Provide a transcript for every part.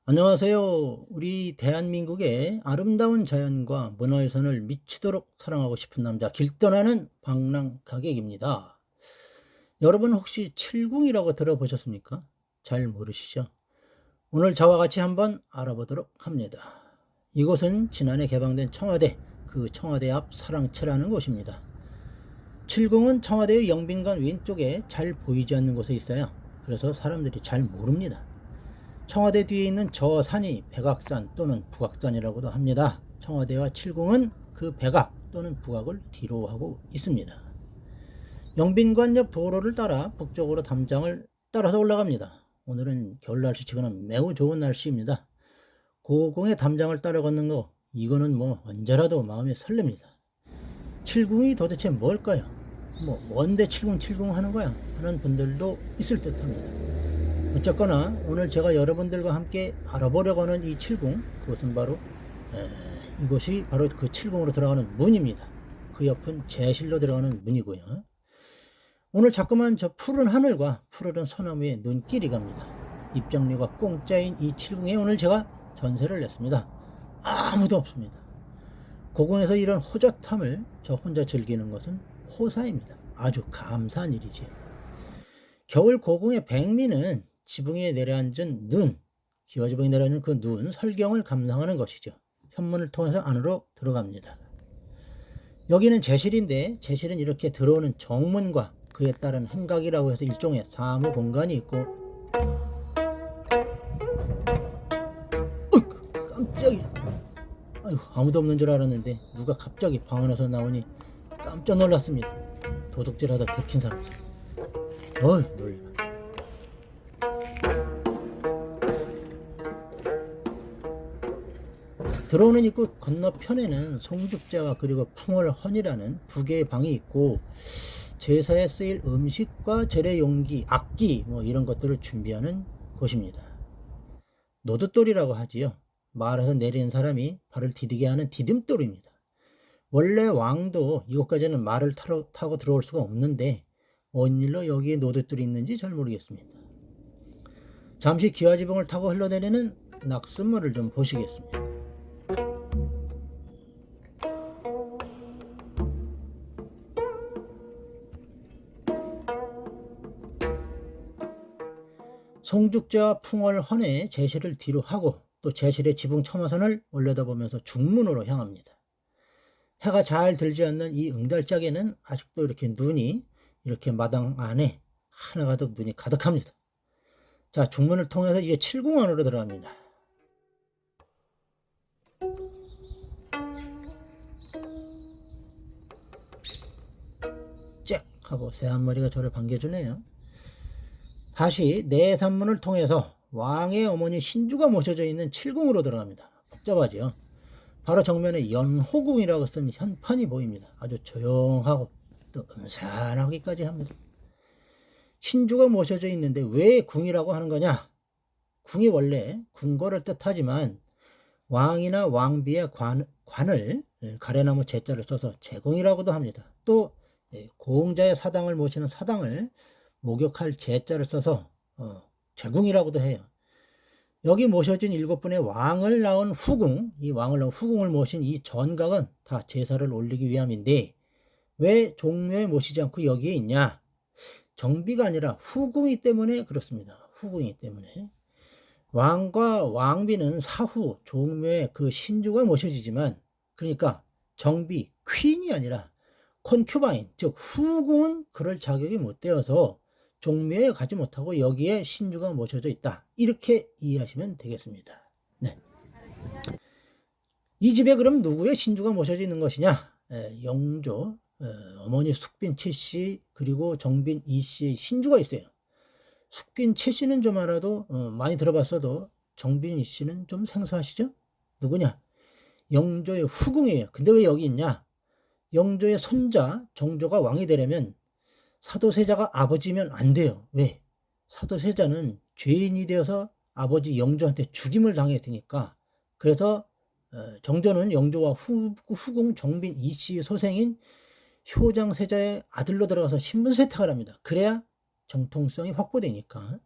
안녕하세요. 우리 대한민국의 아름다운 자연과 문화유산을 미치도록 사랑하고 싶은 남자 길떠나는 방랑가객입니다. 여러분 혹시 칠궁이라고 들어보셨습니까? 잘 모르시죠? 오늘 저와 같이 한번 알아보도록 합니다. 이곳은 지난해 개방된 청와대, 그 청와대 앞 사랑채라는 곳입니다. 칠궁은 청와대의 영빈관 왼쪽에 잘 보이지 않는 곳에 있어요. 그래서 사람들이 잘 모릅니다. 청와대 뒤에 있는 저 산이 백악산 또는 북악산이라고도 합니다. 청와대와 칠궁은 그 백악 또는 북악을 뒤로 하고 있습니다. 영빈관 옆 도로를 따라 북쪽으로 담장을 따라서 올라갑니다. 오늘은 겨울 날씨치고는 매우 좋은 날씨입니다. 고궁의 담장을 따라 걷는 거, 이거는 뭐 언제라도 마음이 설렙니다. 칠궁이 도대체 뭘까요? 뭔데 칠궁 하는 거야? 하는 분들도 있을 듯 합니다. 어쨌거나 오늘 제가 여러분들과 함께 알아보려고 하는 이 칠궁, 그것은 바로 이곳이 바로 그 칠궁으로 들어가는 문입니다. 그 옆은 제실로 들어가는 문이고요. 오늘 자꾸만 저 푸른 하늘과 푸르른 소나무에 눈길이 갑니다. 입장료가 공짜인 이 칠궁에 오늘 제가 전세를 냈습니다. 아무도 없습니다. 고궁에서 이런 호젓함을 저 혼자 즐기는 것은 호사입니다. 아주 감사한 일이지요. 겨울 고궁의 백미는 지붕에 내려앉은 눈, 기와지붕에 내려앉은 그 눈, 설경을 감상하는 것이죠. 현문을 통해서 안으로 들어갑니다. 여기는 제실인데, 제실은 이렇게 들어오는 정문과 그에 따른 행각이라고 해서 일종의 사무 공간이 있고, 깜짝이야. 아무도 없는 줄 알았는데 누가 갑자기 방 안에서 나오니 깜짝 놀랐습니다. 도둑질하다 들킨 사람이죠. 놀래라. 들어오는 입구 건너편에는 송죽제와 그리고 풍월헌이라는 두 개의 방이 있고, 제사에 쓰일 음식과 절의 용기, 악기 이런 것들을 준비하는 곳입니다. 노돛돌이라고 하지요. 말에서 내리는 사람이 발을 디디게 하는 디딤돌입니다. 원래 왕도 이곳까지는 말을 타고 들어올 수가 없는데 어느 일로 여기에 노돛돌이 있는지 잘 모르겠습니다. 잠시 기와지붕을 타고 흘러내리는 낙숫물을 좀 보시겠습니다. 송죽제와 풍월헌의 제실을 뒤로 하고 또 제실의 지붕 첨화선을 올려다보면서 중문으로 향합니다. 해가 잘 들지 않는 이 응달짝에는 아직도 이렇게 눈이 이렇게 마당 안에 하나가득 눈이 가득합니다. 자, 중문을 통해서 이제 칠궁 안으로 들어갑니다. 짹 하고 새 한 마리가 저를 반겨주네요. 다시 내산문을 통해서 왕의 어머니 신주가 모셔져 있는 칠궁으로 들어갑니다. 복잡하죠. 바로 정면에 연호궁이라고 쓴 현판이 보입니다. 아주 조용하고 또 음산하기까지 합니다. 신주가 모셔져 있는데 왜 궁이라고 하는 거냐? 궁이 원래 궁궐을 뜻하지만 왕이나 왕비의 관을 가래나무 제자를 써서 제궁이라고도 합니다. 또 고흥자의 사당을 모시는 사당을 목욕할 제자를 써서 제궁이라고도 해요. 여기 모셔진 7분의 왕을 낳은 후궁, 이 왕을 낳은 후궁을 모신 이 전각은 다 제사를 올리기 위함인데 왜 종묘에 모시지 않고 여기에 있냐? 정비가 아니라 후궁이 때문에 그렇습니다. 후궁이 때문에. 왕과 왕비는 사후 종묘에 그 신주가 모셔지지만, 그러니까 정비, 퀸이 아니라 콘큐바인, 즉 후궁은 그럴 자격이 못 되어서 종묘에 가지 못하고 여기에 신주가 모셔져 있다. 이렇게 이해하시면 되겠습니다. 네. 이 집에 그럼 누구의 신주가 모셔져 있는 것이냐? 영조, 어머니 숙빈 최씨 그리고 정빈 이씨의 신주가 있어요. 숙빈 최씨는 좀 알아도 많이 들어봤어도 정빈 이씨는 좀 생소하시죠? 누구냐? 영조의 후궁이에요. 근데 왜 여기 있냐? 영조의 손자 정조가 왕이 되려면 사도세자가 아버지면 안 돼요. 왜? 사도세자는 죄인이 되어서 아버지 영조한테 죽임을 당했으니까. 그래서 정조는 영조와 후궁 정빈 이씨의 소생인 효장세자의 아들로 들어가서 신분 세탁을 합니다. 그래야 정통성이 확보되니까.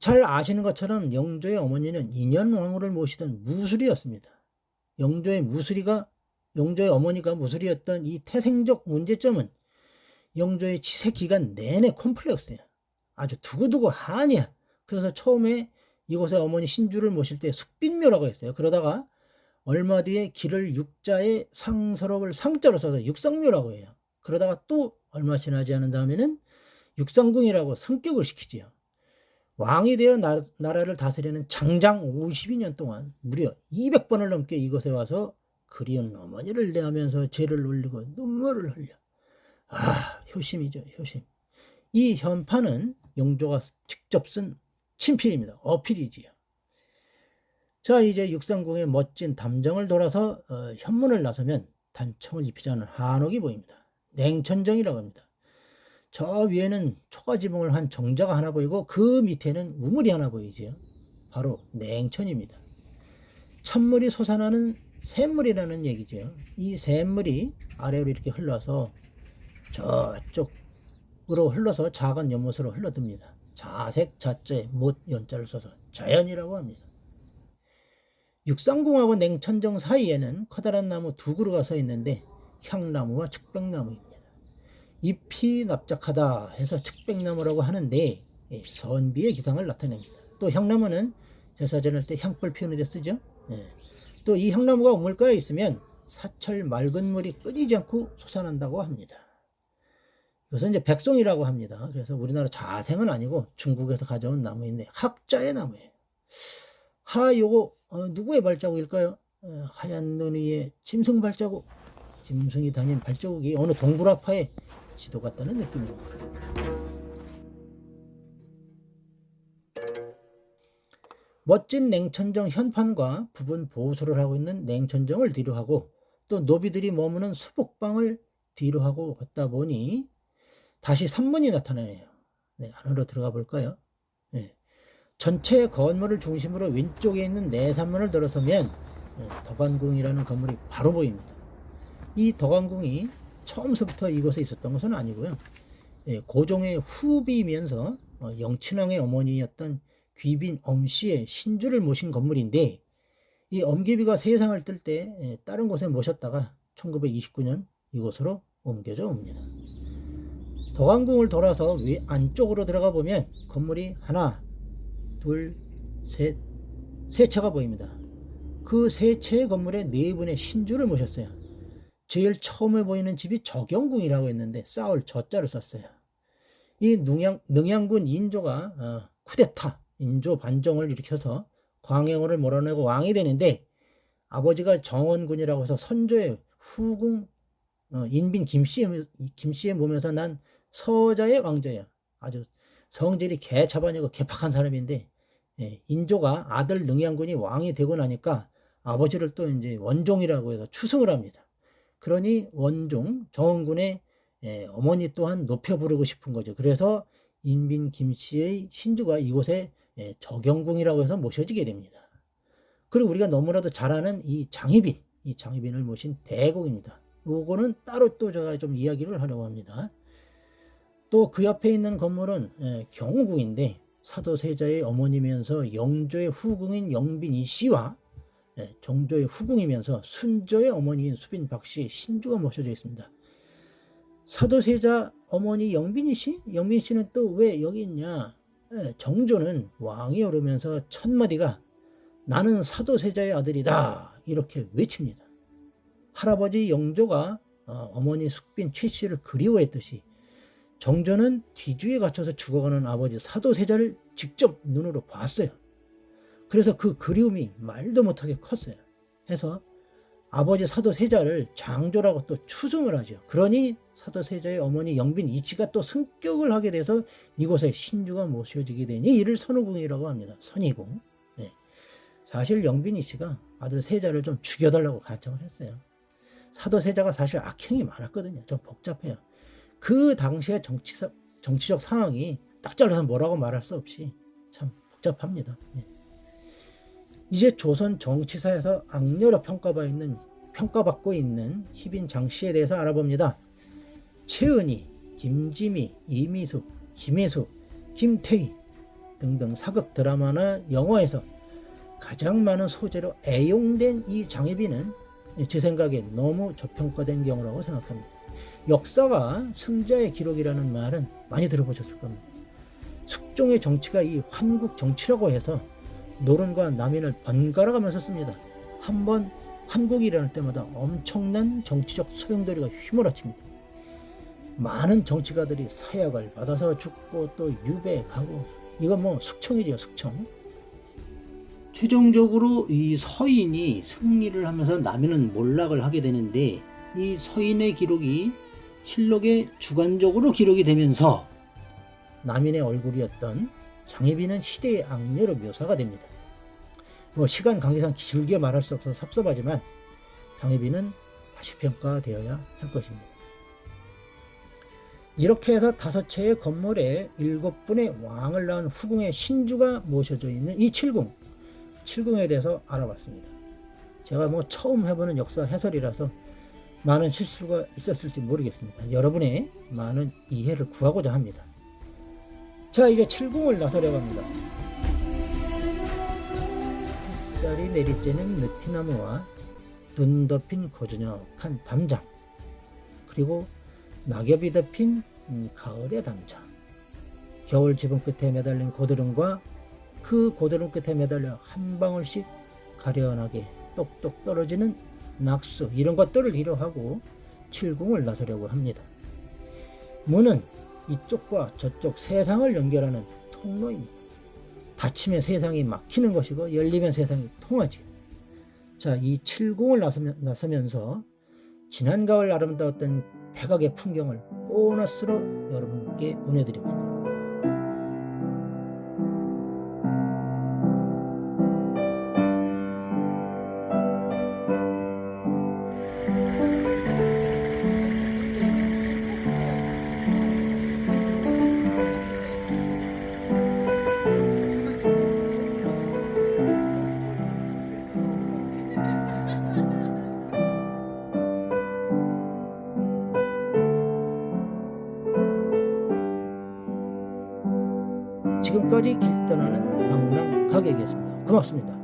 잘 아시는 것처럼 영조의 어머니는 인현왕후를 모시던 무술이었습니다. 영조의 어머니가 무술이었던 이 태생적 문제점은 영조의 치세 기간 내내 콤플렉스야. 아주 두고두고 한이야. 그래서 처음에 이곳에 어머니 신주를 모실 때 숙빈묘라고 했어요. 그러다가 얼마 뒤에 기를 육자에 상서럽을 상자로 써서 육상묘라고 해요. 그러다가 또 얼마 지나지 않은 다음에는 육상궁이라고 성격을 시키지요. 왕이 되어 나라를 다스리는 장장 52년 동안 무려 200번을 넘게 이곳에 와서 그리운 어머니를 대하면서 죄를 올리고 눈물을 흘려. 효심이죠, 효심. 이 현판은 영조가 직접 쓴 친필입니다. 어필이지요. 자, 이제 육상궁의 멋진 담정을 돌아서 현문을 나서면 단청을 입히지 않은 한옥이 보입니다. 냉천정이라고 합니다. 저 위에는 초가지붕을 한 정자가 하나 보이고 그 밑에는 우물이 하나 보이지요. 바로 냉천입니다. 찬물이 솟아나는 샘물이라는 얘기죠. 이 샘물이 아래로 이렇게 흘러서 저쪽으로 흘러서 작은 연못으로 흘러듭니다. 자색 자자에 못 연자를 써서 자연이라고 합니다. 육상궁하고 냉천정 사이에는 커다란 나무 두 그루가 서 있는데 향나무와 측백나무입니다. 잎이 납작하다 해서 측백나무라고 하는데 선비의 기상을 나타냅니다. 또 향나무는 제사 지낼 때 향불 피우는 데 쓰죠. 또 이 향나무가 우물가에 있으면 사철 맑은 물이 끊이지 않고 솟아난다고 합니다. 이것은 이제 백송이라고 합니다. 그래서 우리나라 자생은 아니고 중국에서 가져온 나무인데 학자의 나무예요. 요거 누구의 발자국일까요? 하얀 눈 위에 짐승 발자국. 짐승이 다닌 발자국이 어느 동굴학파의 지도 같다는 느낌입니다. 멋진 냉천정 현판과 부분 보수를 하고 있는 냉천정을 뒤로 하고 또 노비들이 머무는 수복방을 뒤로 하고 걷다 보니 다시 산문이 나타나네요. 안으로 들어가 볼까요? 전체 건물을 중심으로 왼쪽에 있는 내산문을 들어서면 덕안궁이라는 건물이 바로 보입니다. 이 덕안궁이 처음서부터 이곳에 있었던 것은 아니고요. 고종의 후비이면서 영친왕의 어머니였던 귀빈 엄씨의 신주를 모신 건물인데 이 엄귀비가 세상을 뜰 때 다른 곳에 모셨다가 1929년 이곳으로 옮겨져 옵니다. 덕안궁을 돌아서 안쪽으로 들어가 보면 건물이 하나, 둘, 셋, 세 채가 보입니다. 그 세 채의 건물에 네 분의 신주를 모셨어요. 제일 처음에 보이는 집이 적영궁이라고 했는데 싸울 저자를 썼어요. 이 능양군 인조가 쿠데타, 인조 반정을 일으켜서 광해군을 몰아내고 왕이 되는데 아버지가 정원군이라고 해서 선조의 후궁 인빈 김씨의 몸에서 난 서자의 왕조예요. 아주 성질이 개차반이고 개팍한 사람인데 인조가 아들 능양군이 왕이 되고 나니까 아버지를 또 이제 원종이라고 해서 추승을 합니다. 그러니 원종 정원군의 어머니 또한 높여 부르고 싶은 거죠. 그래서 인빈 김씨의 신주가 이곳에 적영궁이라고 해서 모셔지게 됩니다. 그리고 우리가 너무나도 잘 아는 이 장희빈을 모신 대곡입니다. 요거는 따로 또 제가 좀 이야기를 하려고 합니다. 또 그 옆에 있는 건물은 경우궁인데 사도세자의 어머니면서 영조의 후궁인 영빈이 씨와 정조의 후궁이면서 순조의 어머니인 수빈 박씨의 신주가 모셔져 있습니다. 사도세자 어머니 영빈이 씨? 영빈 씨는 또 왜 여기 있냐? 정조는 왕이 오르면서 첫 마디가 나는 사도세자의 아들이다 이렇게 외칩니다. 할아버지 영조가 어머니 숙빈 최 씨를 그리워했듯이 정조는 뒤주에 갇혀서 죽어가는 아버지 사도세자를 직접 눈으로 봤어요. 그래서 그 그리움이 말도 못하게 컸어요. 해서 아버지 사도세자를 장조라고 또 추승을 하죠. 그러니 사도세자의 어머니 영빈 이치가 또 승격을 하게 돼서 이곳에 신주가 모셔지게 되니 이를 선우궁이라고 합니다. 선의궁. 사실 영빈 이치가 아들 세자를 좀 죽여달라고 간청을 했어요. 사도세자가 사실 악행이 많았거든요. 좀 복잡해요. 그 당시의 정치적 상황이 딱 잘라서 뭐라고 말할 수 없이 참 복잡합니다. 이제 조선 정치사에서 악녀로 평가받고 있는 희빈 장씨에 대해서 알아봅니다. 최은희, 김지미, 이미숙, 김혜숙, 김태희 등등 사극 드라마나 영화에서 가장 많은 소재로 애용된 이 장희빈은 제 생각에 너무 저평가된 경우라고 생각합니다. 역사가 승자의 기록이라는 말은 많이 들어보셨을 겁니다. 숙종의 정치가 이 환국 정치라고 해서 노론과 남인을 번갈아 가면서 씁니다. 한번 환국이 일어날 때마다 엄청난 정치적 소용돌이가 휘몰아칩니다. 많은 정치가들이 사약을 받아서 죽고 또 유배에 가고, 이건 뭐 숙청이죠, 숙청. 최종적으로 이 서인이 승리를 하면서 남인은 몰락을 하게 되는데, 이 서인의 기록이 실록에 주관적으로 기록이 되면서 남인의 얼굴이었던 장희빈은 시대의 악녀로 묘사가 됩니다. 뭐 시간 관계상 길게 말할 수 없어서 섭섭하지만 장희빈은 다시 평가되어야 할 것입니다. 이렇게 해서 5채의 건물에 7분의 왕을 낳은 후궁의 신주가 모셔져 있는 이 칠궁에 대해서 알아봤습니다. 제가 뭐 처음 해보는 역사 해설이라서 많은 실수가 있었을지 모르겠습니다. 여러분의 많은 이해를 구하고자 합니다. 자, 이제 칠궁을 나서려고 합니다. 햇살이 내리쬐는 느티나무와 눈 덮인 고즈넉한 담장, 그리고 낙엽이 덮인 가을의 담장, 겨울 지붕 끝에 매달린 고드름과 그 고드름 끝에 매달려 한 방울씩 가련하게 똑똑 떨어지는 낙수, 이런 것들을 이루하고 칠궁을 나서려고 합니다. 문은 이쪽과 저쪽 세상을 연결하는 통로입니다. 닫히면 세상이 막히는 것이고 열리면 세상이 통하지. 자, 이 칠궁을 나서면서 지난 가을 아름다웠던 백악의 풍경을 보너스로 여러분께 보내드립니다. 지금까지 길 떠나는 방랑가객이었습니다. 고맙습니다.